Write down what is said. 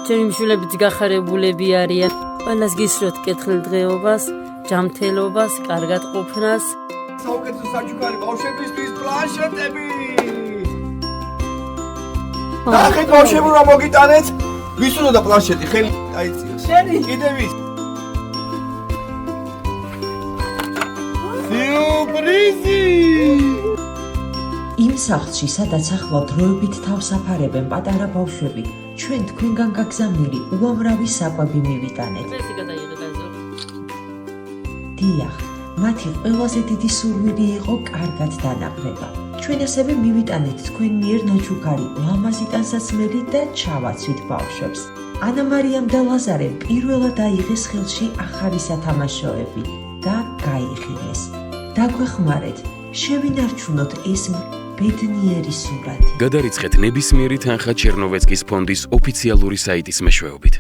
ჩემი მშვილებიც გახარებულები არიან. ყველას გისურვებთ კეთილდღეობას, ჯანმრთელობას, კარგად ყოფნას. საუკეთესო საჩუქარი ბავშვებისთვის პლანშეტები. ნახეთ ბავშვებო რა მოგიტანეთ? ვის უნდა პლანშეტი? ხელი აიწიოს. შენი. კიდევ ვის? სიურპრიზი! იმ სახლში, სადაც ახლა დროებით თავს აფარებენ პატარა ბავშვები, ჩვენ თქვენგან გაგზავნილი უამრავი საკვები მივიტანეთ. დიახ, მათი ყველაზე დიდი სურვილი იყო კარგად დანაყრება. ჩვენ ასევე მივიტანეთ თქვენ მიერ ნაჩუქარი, ლამაზი ტანსაცმელი და ჩავაცვით ბავშვებს. ანა მარიამ და ლაზარემ პირველად აიღეს ხელში ახალი სათამაშოები და გაიხილეს. დაგვეხმარეთ, შევინარჩუნოთ ეს ბედნიერი სურათი. გადარიცხეთ ნებისმიერი თანხა ჩერნოვეცკის ფონდის ოფიციალური საიტის მეშვეობით.